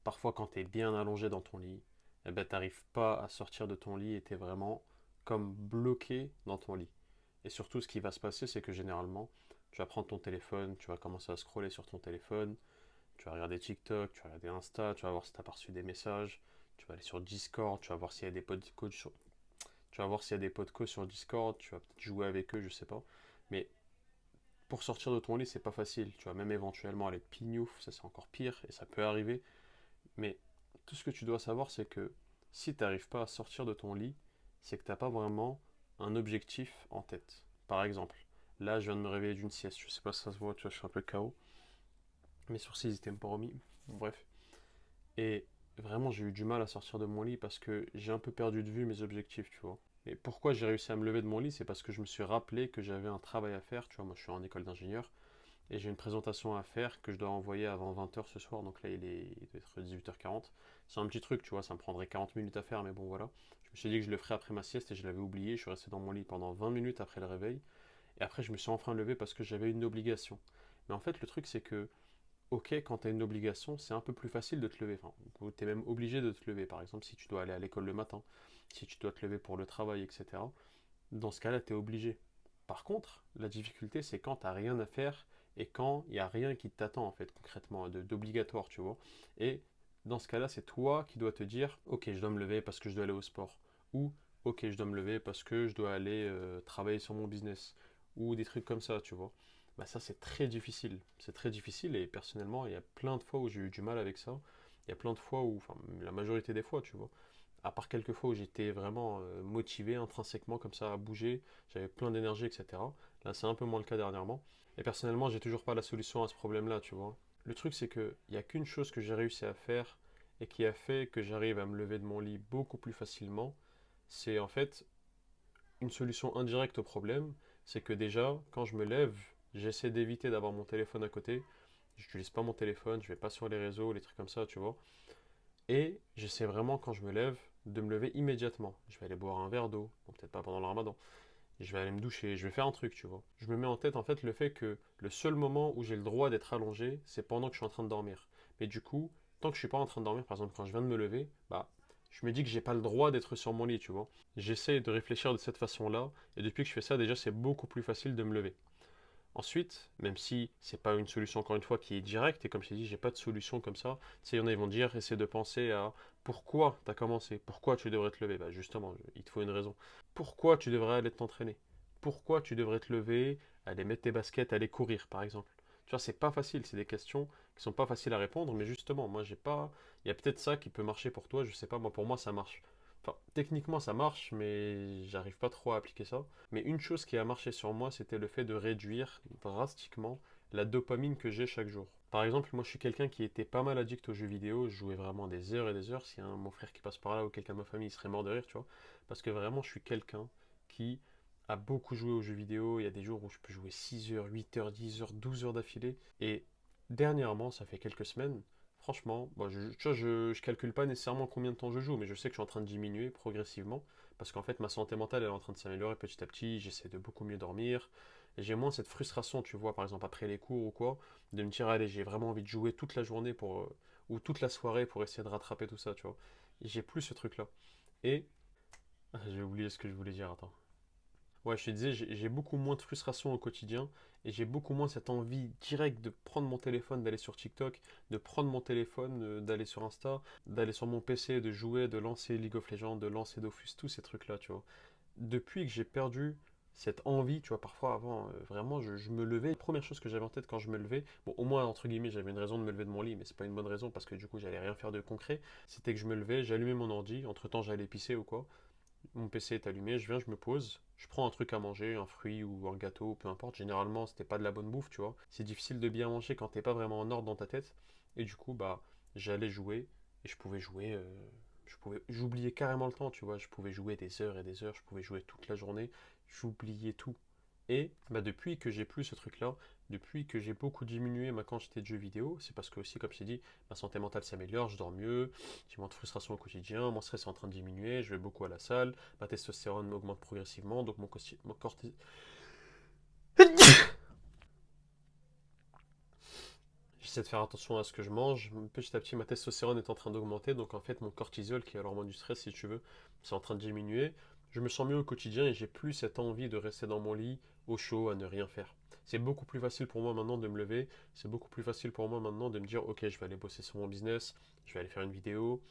parfois quand tu es bien allongé dans ton lit, eh ben, t'arrives pas à sortir de ton lit et tu es vraiment comme bloqué dans ton lit. Et surtout, ce qui va se passer, c'est que généralement, tu vas prendre ton téléphone, tu vas commencer à scroller sur ton téléphone, tu vas regarder TikTok, tu vas regarder Insta, tu vas voir si tu as reçu des messages, tu vas aller sur Discord, tu vas voir s'il y a des pods coach sur... tu vas voir s'il y a des podcasts sur Discord, tu vas peut-être jouer avec eux, je sais pas. Mais pour sortir de ton lit, c'est pas facile. Tu vas même éventuellement aller te pignouf, ça c'est encore pire et ça peut arriver. Mais tout ce que tu dois savoir, c'est que si tu n'arrives pas à sortir de ton lit, c'est que tu n'as pas vraiment un objectif en tête. Par exemple, là, je viens de me réveiller d'une sieste. Je sais pas si ça se voit, tu vois, je suis un peu KO. Mes sourcils n'étaient pas remis. Bref. Et vraiment, j'ai eu du mal à sortir de mon lit parce que j'ai un peu perdu de vue mes objectifs, tu vois. Et pourquoi j'ai réussi à me lever de mon lit, c'est parce que je me suis rappelé que j'avais un travail à faire. Tu vois, moi, je suis en école d'ingénieur. Et j'ai une présentation à faire que je dois envoyer avant 20h ce soir. Donc là, il doit être 18h40. C'est un petit truc, tu vois, ça me prendrait 40 minutes à faire, mais bon, voilà. Je me suis dit que je le ferais après ma sieste et je l'avais oublié. Je suis resté dans mon lit pendant 20 minutes après le réveil. Et après, je me suis enfin levé parce que j'avais une obligation. Mais en fait, le truc, c'est que, ok, quand tu as une obligation, c'est un peu plus facile de te lever. Enfin, tu es même obligé de te lever. Par exemple, si tu dois aller à l'école le matin, si tu dois te lever pour le travail, etc. Dans ce cas-là, tu es obligé. Par contre, la difficulté, c'est quand tu n'as rien à faire et quand il n'y a rien qui t'attend, en fait, concrètement, d'obligatoire, tu vois. Et dans ce cas-là, c'est toi qui dois te dire, ok, je dois me lever parce que je dois aller au sport. Ou, ok, je dois me lever parce que je dois aller travailler sur mon business. Ou des trucs comme ça, tu vois. Bah ça, c'est très difficile. C'est très difficile et personnellement, il y a plein de fois où j'ai eu du mal avec ça. Il y a plein de fois où, enfin, la majorité des fois, tu vois, à part quelques fois où j'étais vraiment motivé intrinsèquement comme ça à bouger, j'avais plein d'énergie, etc. Là, c'est un peu moins le cas dernièrement. Et personnellement, j'ai toujours pas la solution à ce problème-là, tu vois. Le truc, c'est qu'il n'y a qu'une chose que j'ai réussi à faire et qui a fait que j'arrive à me lever de mon lit beaucoup plus facilement. C'est en fait une solution indirecte au problème. C'est que déjà, quand je me lève, j'essaie d'éviter d'avoir mon téléphone à côté. Je n'utilise pas mon téléphone, je vais pas sur les réseaux, les trucs comme ça, tu vois. Et j'essaie vraiment, quand je me lève, de me lever immédiatement. Je vais aller boire un verre d'eau, bon, peut-être pas pendant le ramadan. Je vais aller me doucher, je vais faire un truc, tu vois. Je me mets en tête en fait le fait que le seul moment où j'ai le droit d'être allongé, c'est pendant que je suis en train de dormir. Mais du coup, tant que je suis pas en train de dormir, par exemple quand je viens de me lever, bah je me dis que j'ai pas le droit d'être sur mon lit, tu vois. J'essaie de réfléchir de cette façon-là, et depuis que je fais ça, déjà c'est beaucoup plus facile de me lever. Ensuite, même si c'est pas une solution encore une fois qui est directe, et comme je t'ai dit, j'ai pas de solution comme ça, tu sais, il y en a ils vont dire, essaie de penser à pourquoi tu as commencé, pourquoi tu devrais te lever. Bah justement, il te faut une raison. Pourquoi tu devrais aller t'entraîner? Pourquoi tu devrais te lever, aller mettre tes baskets, aller courir par exemple? Tu vois, c'est pas facile, c'est des questions qui sont pas faciles à répondre, mais justement, moi j'ai pas. Il y a peut-être ça qui peut marcher pour toi, je sais pas, moi pour moi ça marche. Enfin, techniquement ça marche, mais j'arrive pas trop à appliquer ça. Mais une chose qui a marché sur moi, c'était le fait de réduire drastiquement la dopamine que j'ai chaque jour. Par exemple, moi je suis quelqu'un qui était pas mal addict aux jeux vidéo, je jouais vraiment des heures et des heures. S'il y a mon frère qui passe par là ou quelqu'un de ma famille, il serait mort de rire, tu vois. Parce que vraiment, je suis quelqu'un qui a beaucoup joué aux jeux vidéo. Il y a des jours où je peux jouer 6 heures, 8 heures, 10 heures, 12 heures d'affilée. Et dernièrement, ça fait quelques semaines, franchement, bon, tu vois, je calcule pas nécessairement combien de temps je joue, mais je sais que je suis en train de diminuer progressivement parce qu'en fait ma santé mentale elle est en train de s'améliorer petit à petit, j'essaie de beaucoup mieux dormir, et j'ai moins cette frustration, tu vois, par exemple après les cours ou quoi, de me dire allez j'ai vraiment envie de jouer toute la journée pour ou toute la soirée pour essayer de rattraper tout ça, tu vois. Et j'ai plus ce truc là. Et j'ai oublié ce que je voulais dire, attends. Ouais, je te disais, j'ai beaucoup moins de frustration au quotidien et j'ai beaucoup moins cette envie directe de prendre mon téléphone, d'aller sur TikTok, de prendre mon téléphone, d'aller sur Insta, d'aller sur mon PC, de jouer, de lancer League of Legends, de lancer Dofus, tous ces trucs-là, tu vois. Depuis que j'ai perdu cette envie, tu vois, parfois avant, vraiment, je me levais. La première chose que j'avais en tête quand je me levais, bon, au moins, entre guillemets, j'avais une raison de me lever de mon lit, mais c'est pas une bonne raison parce que du coup, j'allais rien faire de concret. C'était que je me levais, j'allumais mon ordi, entre-temps, j'allais pisser ou quoi. Mon PC est allumé, je viens, je me pose, je prends un truc à manger, un fruit ou un gâteau, peu importe. Généralement, c'était pas de la bonne bouffe, tu vois. C'est difficile de bien manger quand t'es pas vraiment en ordre dans ta tête. Et du coup, bah, j'allais jouer et je pouvais jouer. J'oubliais carrément le temps, tu vois. Je pouvais jouer des heures et des heures, je pouvais jouer toute la journée. J'oubliais tout. Et bah, depuis que j'ai plus ce truc-là, depuis que j'ai beaucoup diminué ma quantité de jeux vidéo, c'est parce que aussi, comme je t'ai dit, ma santé mentale s'améliore, je dors mieux, j'ai moins de frustration au quotidien, mon stress est en train de diminuer, je vais beaucoup à la salle, ma testostérone augmente progressivement, donc mon J'essaie de faire attention à ce que je mange. Petit à petit, ma testostérone est en train d'augmenter. Donc en fait, mon cortisol, qui est l'hormone du stress, si tu veux, c'est en train de diminuer. Je me sens mieux au quotidien et j'ai plus cette envie de rester dans mon lit, au chaud, à ne rien faire. C'est beaucoup plus facile pour moi maintenant de me lever. C'est beaucoup plus facile pour moi maintenant de me dire, ok, je vais aller bosser sur mon business, je vais aller faire une vidéo,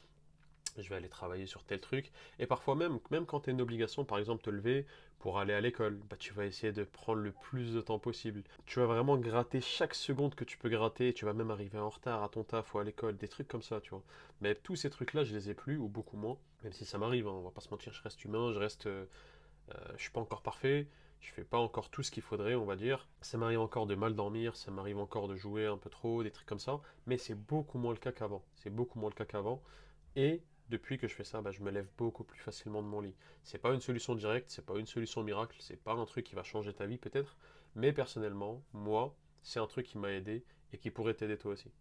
je vais aller travailler sur tel truc. Et parfois même quand tu as une obligation, par exemple te lever pour aller à l'école, bah, tu vas essayer de prendre le plus de temps possible. Tu vas vraiment gratter chaque seconde que tu peux gratter, tu vas même arriver en retard à ton taf ou à l'école, des trucs comme ça, tu vois. Mais tous ces trucs-là, je les ai plus ou beaucoup moins, même si ça m'arrive, hein, on va pas se mentir, je reste humain, je suis pas encore parfait, je fais pas encore tout ce qu'il faudrait, on va dire. Ça m'arrive encore de mal dormir, ça m'arrive encore de jouer un peu trop, des trucs comme ça, mais c'est beaucoup moins le cas qu'avant. C'est beaucoup moins le cas qu'avant. Et depuis que je fais ça, bah, je me lève beaucoup plus facilement de mon lit. C'est pas une solution directe, c'est pas une solution miracle, c'est pas un truc qui va changer ta vie peut-être, mais personnellement, moi, c'est un truc qui m'a aidé et qui pourrait t'aider toi aussi.